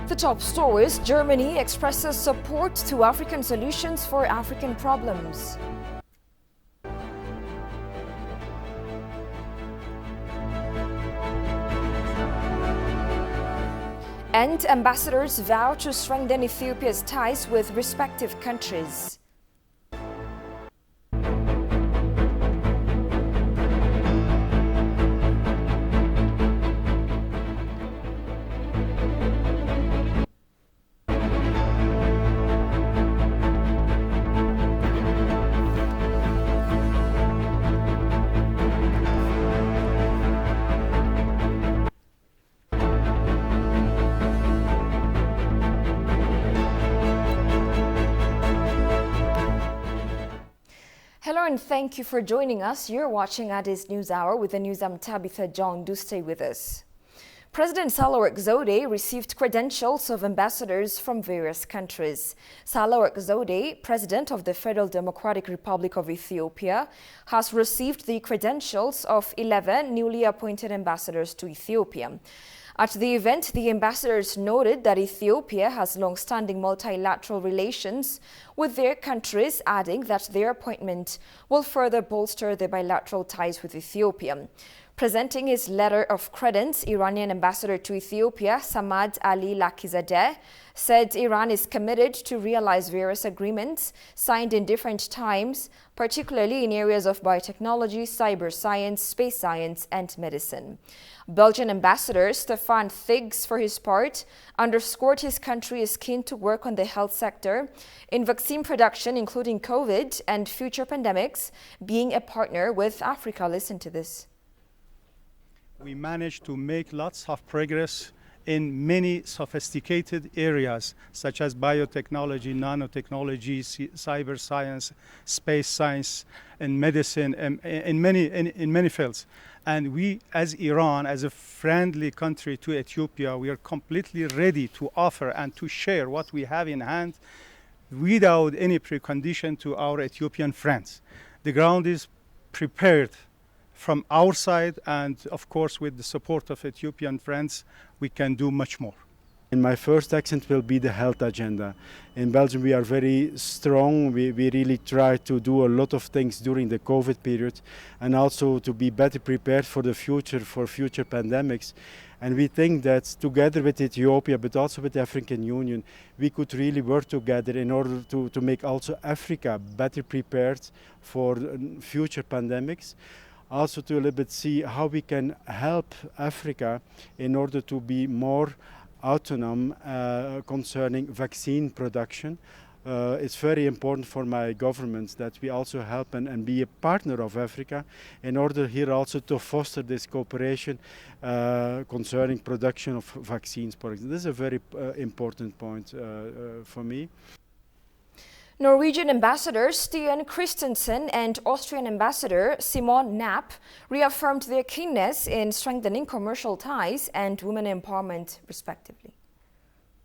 The top stories: Germany expresses support to African solutions for African problems. And ambassadors vow to strengthen Ethiopia's ties with respective countries. Hello and thank you for joining us. You're watching Addis News Hour with the news. I'm Tabitha John. Do stay with us. President Sahle-Work Zewde received credentials of ambassadors from various countries. Sahle-Work Zewde, President of the Federal Democratic Republic of Ethiopia, has received the credentials of 11 newly appointed ambassadors to Ethiopia. At the event, the ambassadors noted that Ethiopia has long-standing multilateral relations with their countries, adding that their appointment will further bolster the bilateral ties with Ethiopia. Presenting his letter of credence, Iranian ambassador to Ethiopia, Samad Ali Lakizadeh, said Iran is committed to realize various agreements signed in different times, particularly in areas of biotechnology, cyber science, space science, and medicine. Belgian ambassador Stefan Thiggs, for his part, underscored his country is keen to work on the health sector, in vaccine production, including COVID and future pandemics, being a partner with Africa. Listen to this. We managed to make lots of progress in many sophisticated areas such as biotechnology, nanotechnology, cyber science, space science, and medicine, in many fields. And we, as Iran, as a friendly country to Ethiopia, we are completely ready to offer and to share what we have in hand without any precondition to our Ethiopian friends. The ground is prepared from our side, and of course with the support of Ethiopian friends, we can do much more. And my first accent will be the health agenda. In Belgium we are very strong, we really try to do a lot of things during the COVID period and also to be better prepared for the future, for future pandemics. And we think that together with Ethiopia, but also with the African Union, we could really work together in order to make also Africa better prepared for future pandemics. Also to a little bit see how we can help Africa in order to be more autonomous concerning vaccine production. It's very important for my government that we also help and be a partner of Africa in order here also to foster this cooperation concerning production of vaccines, for example. This is a very important point for me. Norwegian ambassador Stian Christensen and Austrian ambassador Simon Knapp reaffirmed their keenness in strengthening commercial ties and women empowerment, respectively.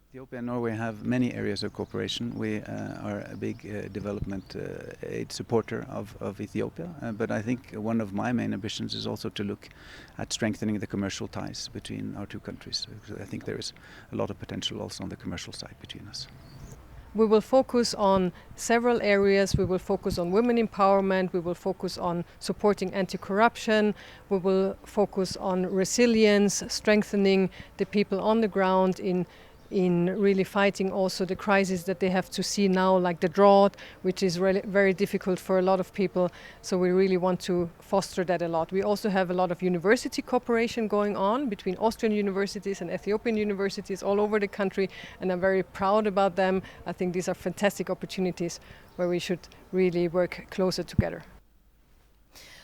Ethiopia and Norway have many areas of cooperation. We are a big development aid supporter of Ethiopia, but I think one of my main ambitions is also to look at strengthening the commercial ties between our two countries. I think there is a lot of potential also on the commercial side between us. We will focus on several areas. We will focus on women empowerment. We will focus on supporting anti-corruption. We will focus on resilience, strengthening the people on the ground in really fighting also the crisis that they have to see now, like the drought, which is really very difficult for a lot of people. So we really want to foster that a lot. We also have a lot of university cooperation going on between Austrian universities and Ethiopian universities all over the country, and I'm very proud about them. I think these are fantastic opportunities where we should really work closer together.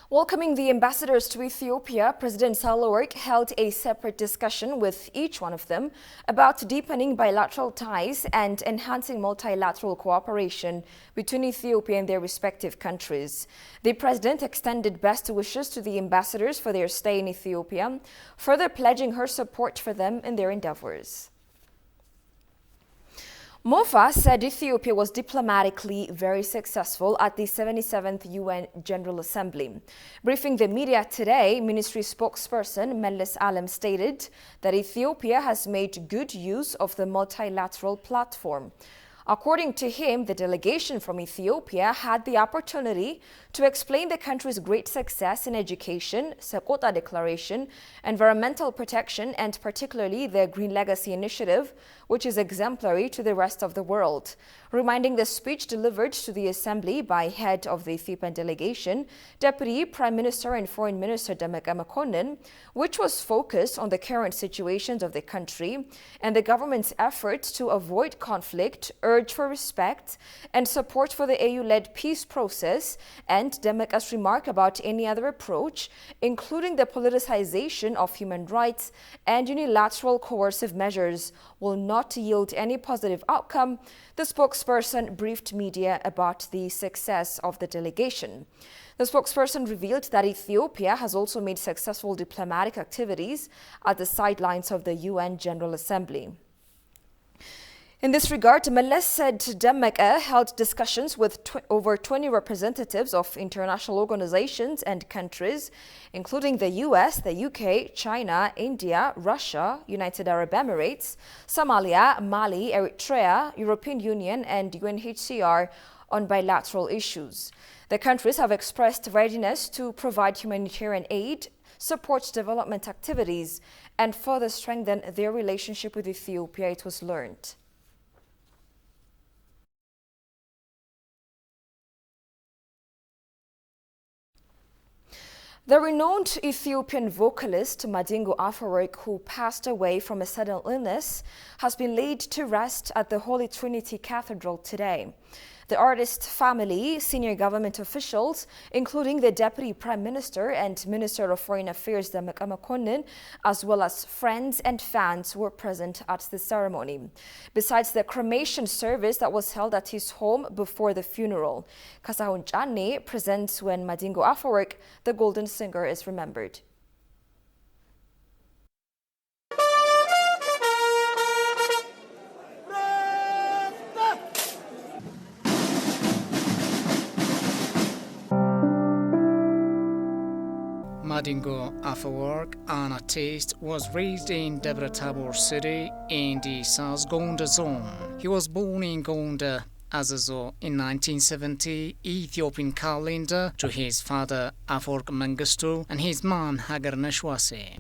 Welcoming the ambassadors to Ethiopia, President Sahle-Work held a separate discussion with each one of them about deepening bilateral ties and enhancing multilateral cooperation between Ethiopia and their respective countries. The president extended best wishes to the ambassadors for their stay in Ethiopia, further pledging her support for them in their endeavors. Mofa said Ethiopia was diplomatically very successful at the 77th UN General Assembly. Briefing the media today, ministry spokesperson Meles Alem stated that Ethiopia has made good use of the multilateral platform. According to him, the delegation from Ethiopia had the opportunity to explain the country's great success in education, Sekota Declaration, environmental protection, and particularly the Green Legacy Initiative, which is exemplary to the rest of the world. Reminding the speech delivered to the Assembly by head of the Ethiopian delegation, Deputy Prime Minister and Foreign Minister Demeke Mekonnen, which was focused on the current situations of the country and the government's efforts to avoid conflict, urge for respect and support for the AU-led peace process, and Demeke's remark about any other approach, including the politicization of human rights and unilateral coercive measures, will not yield any positive outcome. The spokesperson briefed media about the success of the delegation. The spokesperson revealed that Ethiopia has also made successful diplomatic activities at the sidelines of the UN General Assembly. In this regard, Meles said Demeke held discussions with over 20 representatives of international organizations and countries, including the US, the UK, China, India, Russia, United Arab Emirates, Somalia, Mali, Eritrea, European Union, and UNHCR on bilateral issues. The countries have expressed readiness to provide humanitarian aid, support development activities, and further strengthen their relationship with Ethiopia, it was learned. The renowned Ethiopian vocalist Madingo Afewerki, who passed away from a sudden illness, has been laid to rest at the Holy Trinity Cathedral today. The artist's family, senior government officials, including the Deputy Prime Minister and Minister of Foreign Affairs Demeke Mekonnen, as well as friends and fans, were present at the ceremony. Besides the cremation service that was held at his home before the funeral, Kasahun Chane presents When Madingo Afewerki, the Golden Singer, is remembered. Madingo Afewerki, an artist, was raised in Debre Tabor city in the South Gonda zone. He was born in Gonda, Azazo in 1970 Ethiopian calendar to his father Afewerki Mengistu and his mom Hagar Neshwase.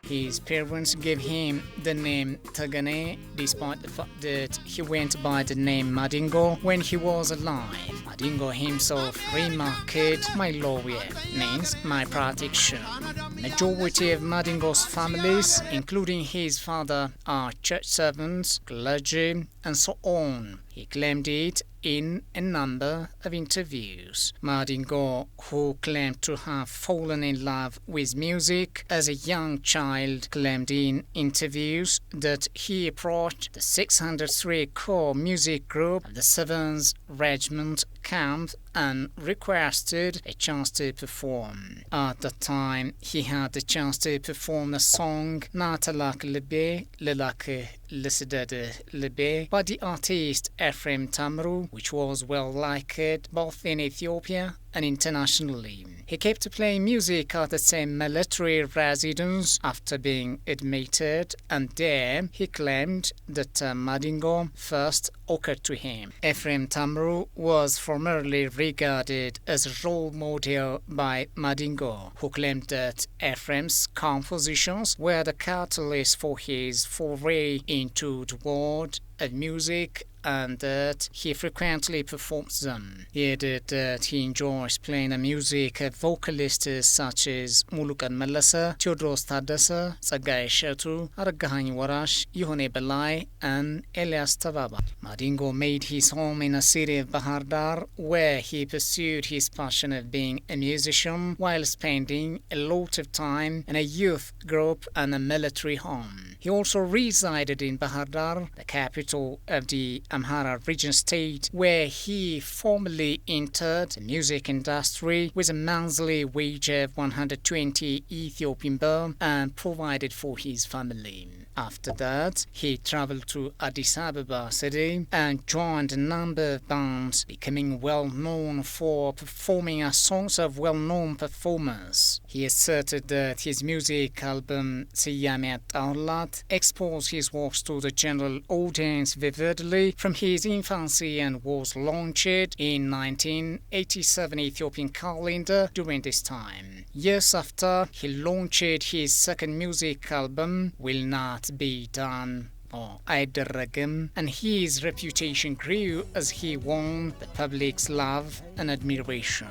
His parents gave him the name Tagane, despite the fact that he went by the name Madingo when he was alive. Madingo himself remarked, "My lawyer means my protection." Majority of Madingo's families, including his father, are church servants, clergy, and so on. He claimed it in a number of interviews. Madingo, who claimed to have fallen in love with music as a young child, claimed in interviews that he approached the 603 Corps music group of the 7th Regiment camp and requested a chance to perform. At the time, he had the chance to perform the song Natalak Lebe, Lelake Lisidede Lebe by the artist Ephraim Tamru, which was well liked both in Ethiopia and internationally. He kept playing music at the same military residence after being admitted, and there he claimed that Madingo first occurred to him. Ephraim Tamru was formerly regarded as a role model by Madingo, who claimed that Ephraim's compositions were the catalyst for his foray into the world of music and that he frequently performs them. He added that he enjoys playing the music of vocalists such as Muluqan Mellese, Theodros Taddese, Tsaggaye Shetu, Aragahany Warash, Yehone Belai, and Elias Tababa. Madingo made his home in the city of Bahar Dar, where he pursued his passion of being a musician while spending a lot of time in a youth group and a military home. He also resided in Bahar Dar, the capital of the Amhara region state, where he formally entered the music industry with a monthly wage of 120 Ethiopian birr and provided for his family. After that, he traveled to Addis Ababa city and joined a number of bands, becoming well known for performing as songs of well-known performers. He asserted that his music album Siyame Ataulat exposed his works to the general audience vividly from his infancy and was launched in 1987 Ethiopian calendar during this time. Years after, he launched his second music album, Will Not Be Done or Aiderragim, and his reputation grew as he won the public's love and admiration.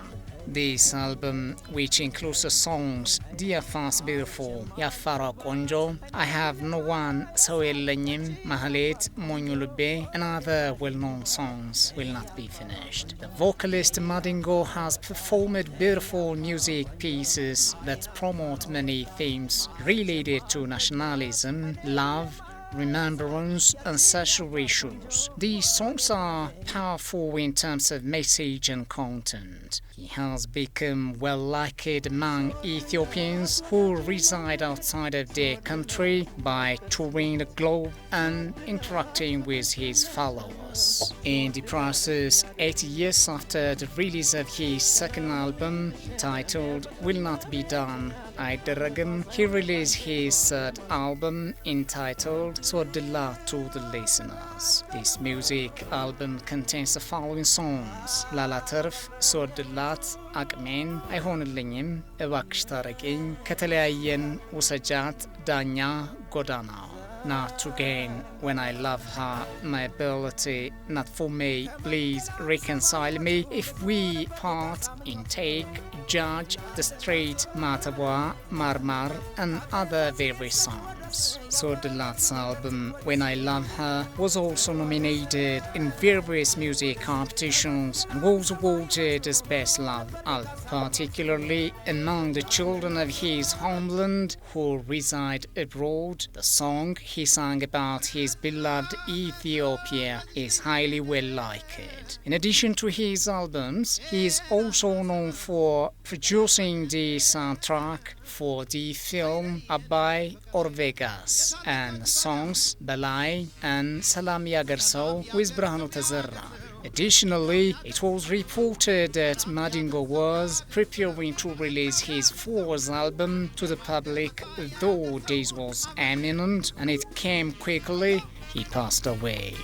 This album, which includes the songs Dear Fast Beautiful, Yafara Konjo, I Have No One, So Elenyim, Mahalet, Monyulube, and other well-known songs, will not be finished. The vocalist Madingo has performed beautiful music pieces that promote many themes related to nationalism, love, remembrance, and social issues. These songs are powerful in terms of message and content. He has become well liked among Ethiopians who reside outside of their country by touring the globe and interacting with his followers. In the process, 8 years after the release of his second album, titled Will Not Be Done, Aiderragim, he released his third album entitled Swordilla to the listeners. This music album contains the following songs: Lalaturf, Swordillat, አቅሜን አይሆንልኝም እባክሽ ታረቂኝ ከተለያየን ውሰጃት ዳኛ ጎዳናው not to gain when I love her my ability not for me please reconcile me if we part intake judge the straight Matabwa Marmar and other various songs. Swordillat's album When I Love Her was also nominated in various music competitions and was awarded as Best Love album, particularly among the children of his homeland who reside abroad. The song he sang about his beloved Ethiopia is highly well liked. In addition to his albums, he is also known for producing the soundtrack for the film Abai or Vegas and songs Balai and Salam Yagerso with Brahanu Tazarra. Additionally, it was reported that Madingo was preparing to release his fourth album to the public, though this was imminent and it came quickly. He passed away.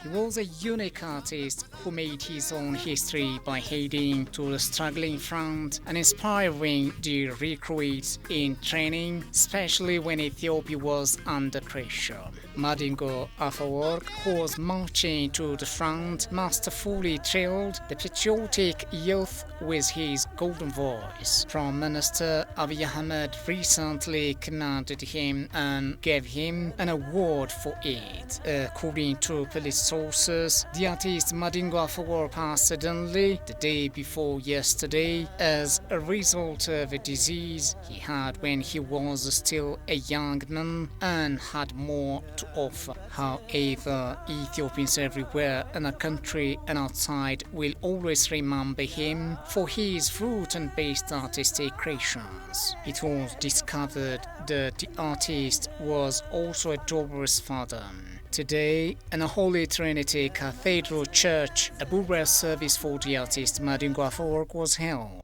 He was a unique artist who made his own history by heading to the struggling front and inspiring the recruits in training, especially when Ethiopia was under pressure. Madingo Afewerk, who was marching to the front, masterfully trailed the patriotic youth with his golden voice. Prime Minister Abiy Ahmed recently commended him and gave him an award for it. According to police sources, the artist Madingo Afewerk passed suddenly the day before yesterday as a result of a disease he had when he was still a young man and had more to offer. However, Ethiopians everywhere in the country and outside will always remember him for his fruit and based artistic creations. It was discovered that the artist was also a daughter's father. Today, in the Holy Trinity Cathedral Church, a burial service for the artist Madingo Afewerk was held.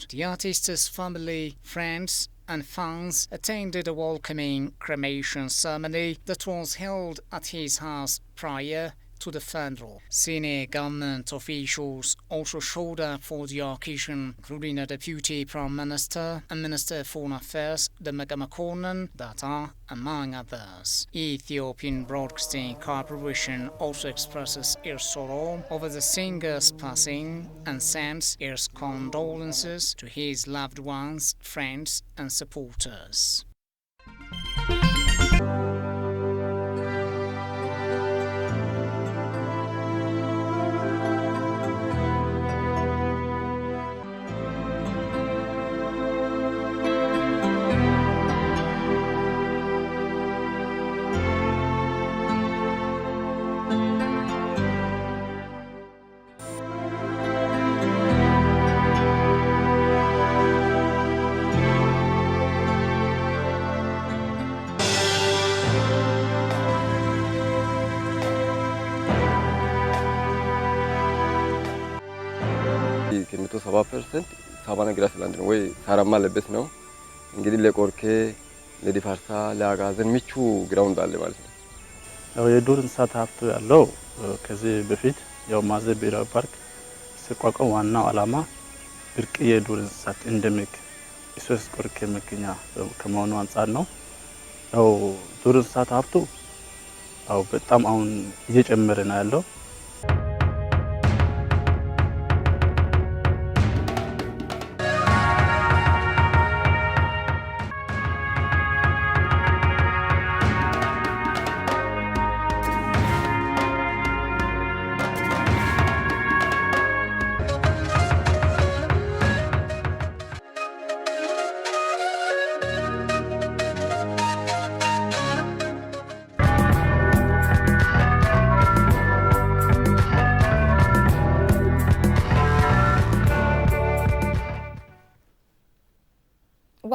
The artist's family, friends, and fans attended a welcoming cremation ceremony that was held at his house prior to the federal. Senior government officials also showed up for the occasion, including the Deputy Prime Minister and Minister of Foreign Affairs, Demeqa Mekonnen, that are among others. Ethiopian Broadcasting Corporation also expresses its sorrow over the singer's passing and sends its condolences to his loved ones, friends and supporters. ከመቶ 70% ሳባና ግራስ ላንድ ነው ወይ ሳራማ ለበት ነው እንግዲህ ለቆርኬ ለዲፋርሳ ለአጋዘን ምቹ ግራውንድ አለ ማለት ነው። ያው የዱር እንስሳት ሀብት ያለው ከዚህ በፊት ያው ማዘ ብሔራዊ ፓርክ ሲቋቋም ዋናው ዓላማ ብርቅዬ የዱር እንስሳት እንደሚክ ኢሶስ ቆርኬ መገኛ ከመሆኑ አንፃር ነው። ያው ዱር እንስሳት ሀብቱ ያው በጣም አሁን እየጨመረ ነው ያለው።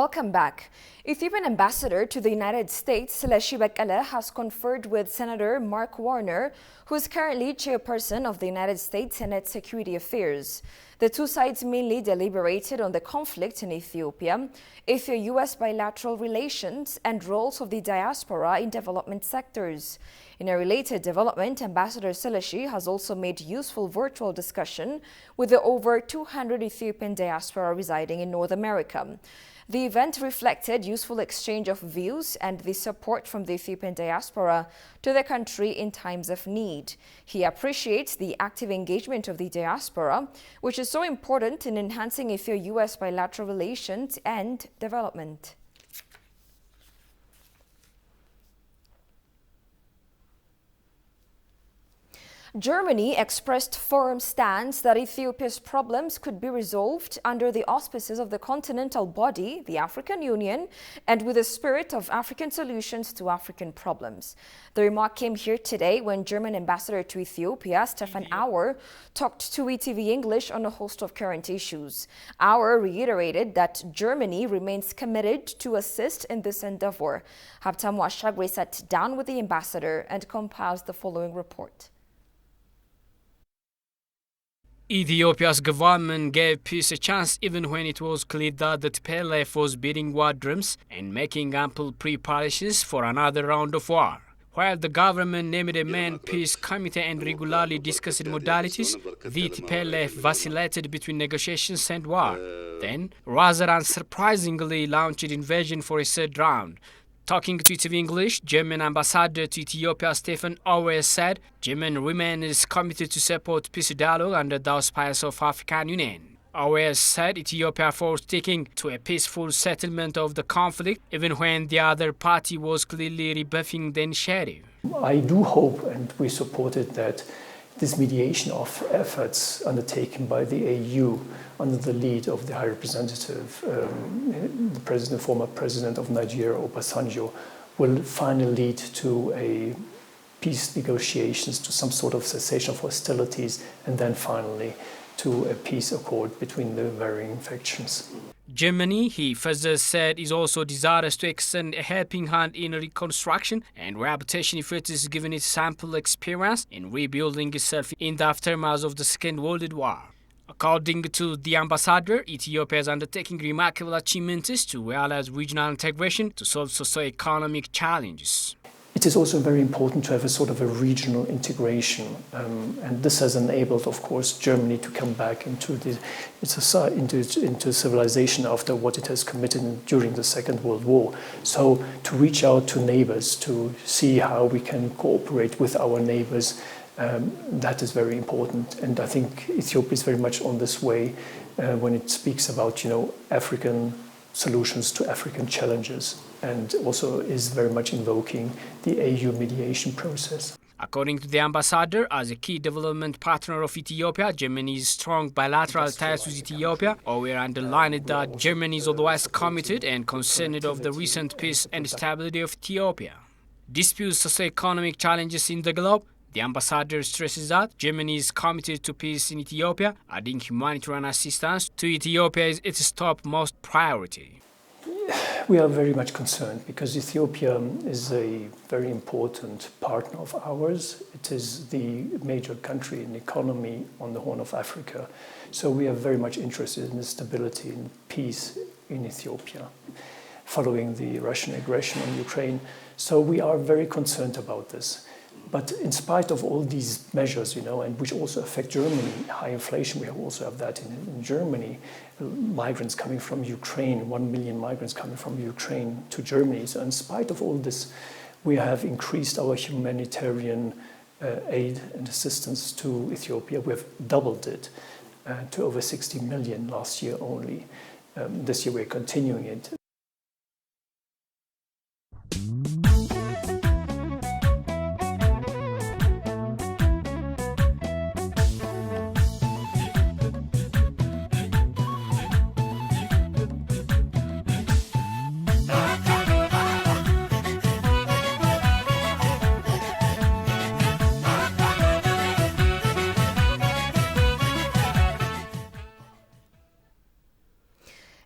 Welcome back. Ethiopian ambassador to the United States, Seleshi Bekele, has conferred with Senator Mark Warner, who is currently chairperson of the United States Senate Security Affairs. The two sides mainly deliberated on the conflict in Ethiopia, Ethio-US bilateral relations, and roles of the diaspora in development sectors. In a related development, Ambassador Seleshi has also made useful virtual discussion with the over 200 Ethiopian diaspora residing in North America. The event reflected useful exchange of views and the support from the Ethiopian diaspora to the country in times of need. He appreciates the active engagement of the diaspora, which is so important in enhancing Ethio-US bilateral relations and development. Germany expressed firm stance that Ethiopia's problems could be resolved under the auspices of the continental body, the African Union, and with a spirit of African solutions to African problems. The remark came here today when German ambassador to Ethiopia, Stefan Auer, talked to ETV English on a host of current issues. Auer reiterated that Germany remains committed to assist in this endeavor. Habtamu Ashagwe sat down with the ambassador and compiles the following report. Ethiopia's government gave peace a chance even when it was clear that the TPLF was beating war drums and making ample preparations for another round of war. While the government named a main peace committee and regularly discussed modalities, the TPLF vacillated between negotiations and war. Then, rather unsurprisingly, launched invasion for a third round. Talking to ETV English, German ambassador to Ethiopia Stefan Auer said Germany remains committed to support peace dialogue under the auspices of African Union. Auer said Ethiopia was sticking to a peaceful settlement of the conflict even when the other party was clearly rebuffing the initiative. I do hope, and we supported that, this mediation of efforts undertaken by the AU under the lead of the High Representative, the former President of Nigeria, Obasanjo, will finally lead to a peace negotiations, to some sort of cessation of hostilities, and then finally to a peace accord between the varying factions. Germany, he further said, is also desirous to extend a helping hand in reconstruction and rehabilitation efforts given its ample experience in rebuilding itself in the aftermath of the Second World War. According to the ambassador, Ethiopia is undertaking remarkable achievements to realize regional integration to solve socio-economic challenges. It is also very important to have a sort of a regional integration, and this has enabled, of course, Germany to come back into civilization after what it has committed during the Second World War. So to reach out to neighbors, to see how we can cooperate with our neighbors, that is very important. And I think Ethiopia is very much on this way when it speaks about, African solutions to African challenges, and also is very much invoking the AU mediation process. According to the ambassador, as a key development partner of Ethiopia, Germany's strong bilateral ties with Ethiopia always underlined that Germany is otherwise committed and concerned of the recent peace and stability of Ethiopia. Disputes socio-economic challenges in the globe, the ambassador stresses that Germany is committed to peace in Ethiopia, adding humanitarian assistance to Ethiopia is its topmost priority. We are very much concerned because Ethiopia is a very important partner of ours. It is the major country in economy on the Horn of Africa. So we are very much interested in the stability and peace in Ethiopia following the Russian aggression on Ukraine. So we are very concerned about this. But in spite of all these measures, and which also affect Germany, high inflation, we also have that in Germany, migrants coming from Ukraine, 1 million migrants coming from Ukraine to Germany. So in spite of all this, we have increased our humanitarian aid and assistance to Ethiopia. We have doubled it to over 60 million last year only. This year we're continuing it.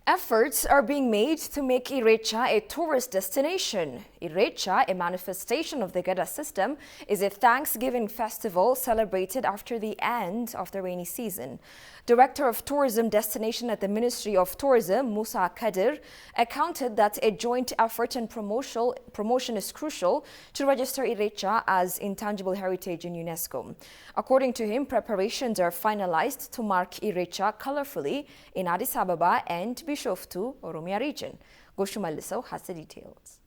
Efforts are being made to make Irrecha a tourist destination. Irrecha, a manifestation of the Gada system, is a Thanksgiving festival celebrated after the end of the rainy season. Director of Tourism Destination at the Ministry of Tourism, Musa Kadir, accounted that a joint effort and promotion is crucial to register Irrecha as intangible heritage in UNESCO. According to him, preparations are finalized to mark Irrecha colorfully in Addis Ababa and Bishoftu, Oromia region. Goshu Maliso has the details.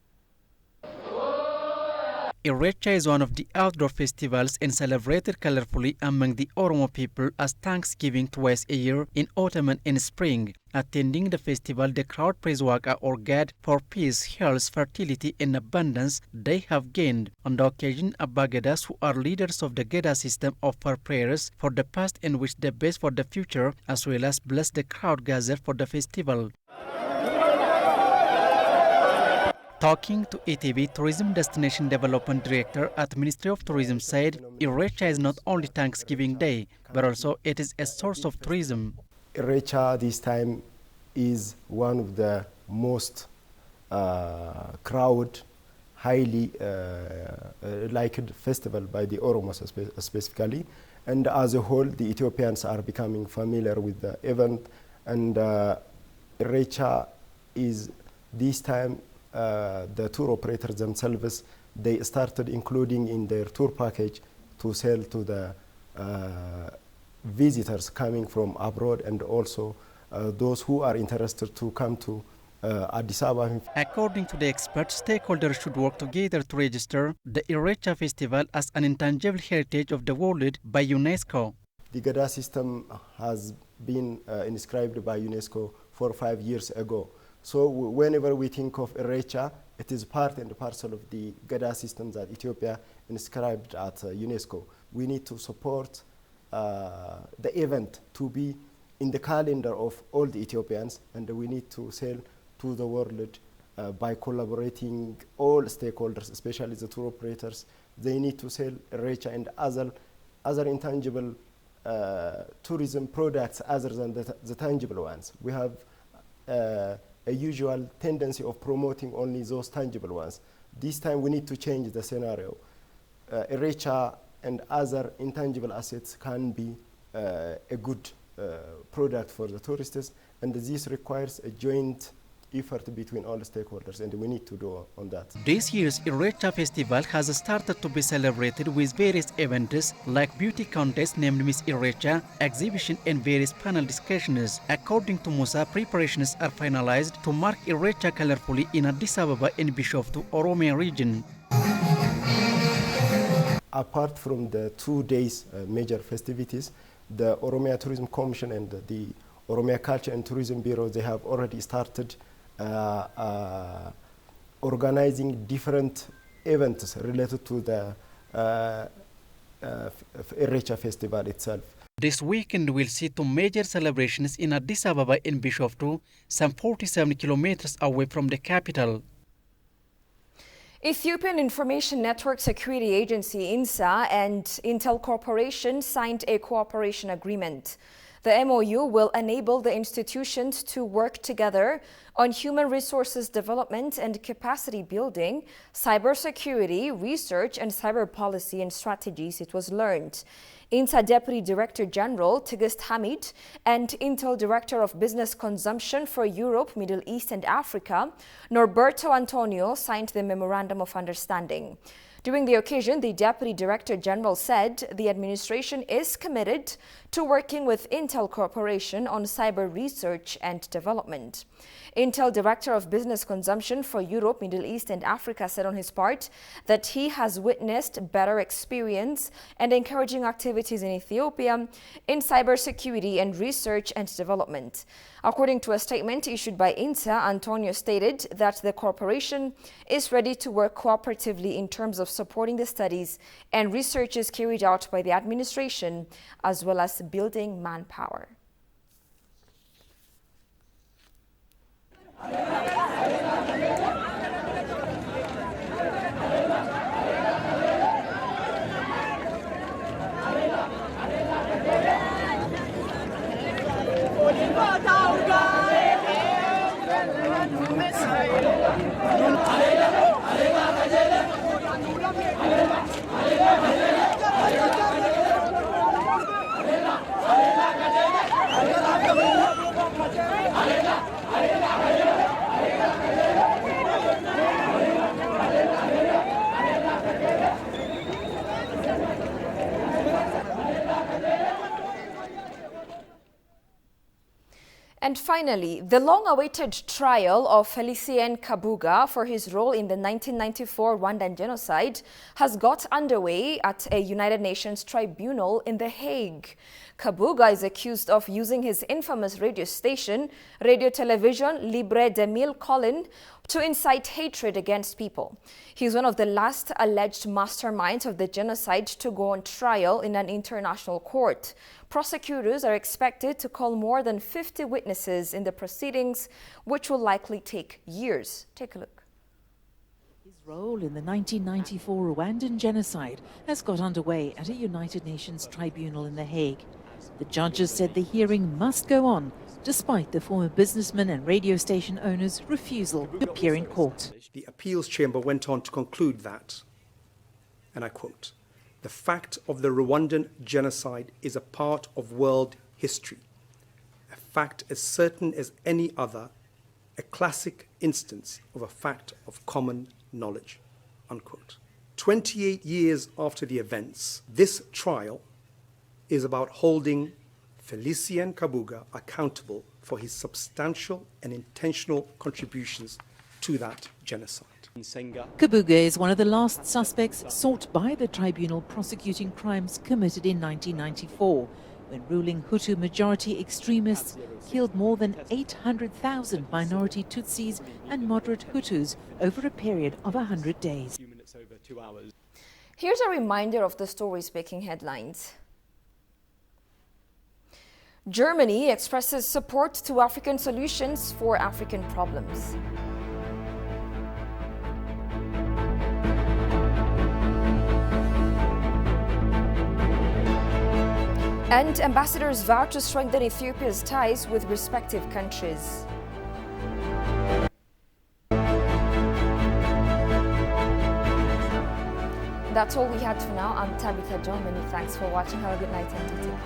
Irrecha is one of the outdoor festivals and celebrated colorfully among the Oromo people as Thanksgiving twice a year in autumn and in spring. Attending the festival, the crowd praise Waka or God for peace, health, fertility and abundance they have gained. On the occasion, Abba Gadas, who are leaders of the Gada system, offer prayers for the past and wish the best for the future, as well as bless the crowd gathered for the festival. Talking to ETV, Tourism Destination Development Director at Ministry of Tourism said Irrecha is not only Thanksgiving Day, but also it is a source of tourism. Irrecha this time is one of the most crowd, highly liked festival by the Oromos specifically. And as a whole, the Ethiopians are becoming familiar with the event. And Irrecha is this time the tour operators themselves, they started including in their tour package to sell to the visitors coming from abroad and also those who are interested to come to Addis Ababa. According to the experts, stakeholders should work together to register the Irrecha festival as an intangible heritage of the world by UNESCO. The Gada system has been inscribed by UNESCO 4 or 5 years ago. So whenever we think of Irrecha, it is part and parcel of the Gada system that Ethiopia inscribed at UNESCO. We need to support the event to be in the calendar of all the Ethiopians, and we need to sell to the world by collaborating all stakeholders, especially the tour operators. They need to sell Irrecha and other intangible tourism products other than the tangible ones. We have a usual tendency of promoting only those tangible ones. This time we need to change the scenario. Irrecha and other intangible assets can be a good product for the tourists, and this requires a joint effort between all stakeholders, and we need to do on that. This year's Irrecha Festival has started to be celebrated with various events like beauty contest named Miss Irrecha, exhibition and various panel discussions. According to Musa, preparations are finalized to mark Irrecha colorfully in Addis Ababa and Bishoftu, Oromia region. Apart from the 2 days major festivities, the Oromia Tourism Commission and the Oromia Culture and Tourism Bureau, they have already started organizing different events related to the Irrecha festival itself. This weekend will see 2 major celebrations in Addis Ababa and Bishoftu, some 47 kilometers away from the capital. Ethiopian Information Network Security Agency INSA and Intel Corporation signed a cooperation agreement. The MOU will enable the institutions to work together on human resources development and capacity building, cybersecurity, research, and cyber policy and strategies, it was learned. INSA Deputy Director General Tigist Hamid and Intel Director of Business Consumption for Europe, Middle East and Africa, Norberto Antonio, signed the Memorandum of Understanding. During the occasion, the Deputy Director General said the administration is committed to working with Intel Corporation on cyber research and development. Intel Director of Business Consumption for Europe, Middle East and Africa said on his part that he has witnessed better experience and encouraging activities in Ethiopia in cybersecurity and research and development. According to a statement issued by INSA, Antonio stated that the corporation is ready to work cooperatively in terms of supporting the studies and researches carried out by the administration, as well as building manpower. And finally, the long-awaited trial of Felicien Kabuga for his role in the 1994 Rwandan genocide has got underway at a United Nations tribunal in The Hague. Kabuga is accused of using his infamous radio station, Radio Television Libre de Mille Collines, to incite hatred against people. He is one of the last alleged masterminds of the genocide to go on trial in an international court. Prosecutors are expected to call more than 50 witnesses in the proceedings, which will likely take years. Take a look. His role in the 1994 Rwandan genocide has got underway at a United Nations tribunal in The Hague. The judges said the hearing must go on, despite the former businessman and radio station owner's refusal to appear in court. The appeals chamber went on to conclude that, and I quote, "The fact of the Rwandan genocide is a part of world history, a fact as certain as any other, a classic instance of a fact of common knowledge," unquote. 28 years after the events, this trial is about holding Felicien Kabuga accountable for his substantial and intentional contributions to that genocide. Kabuga is one of the last suspects sought by the tribunal prosecuting crimes committed in 1994, when ruling Hutu majority extremists killed more than 800,000 minority Tutsis and moderate Hutus over a period of 100 days. Here's a reminder of the stories making headlines. Germany expresses support to African solutions for African problems. And ambassadors vow to strengthen Ethiopia's ties with respective countries. That's all we had for now. I'm Tabitha John. Many thanks for watching. Have a good night and take care.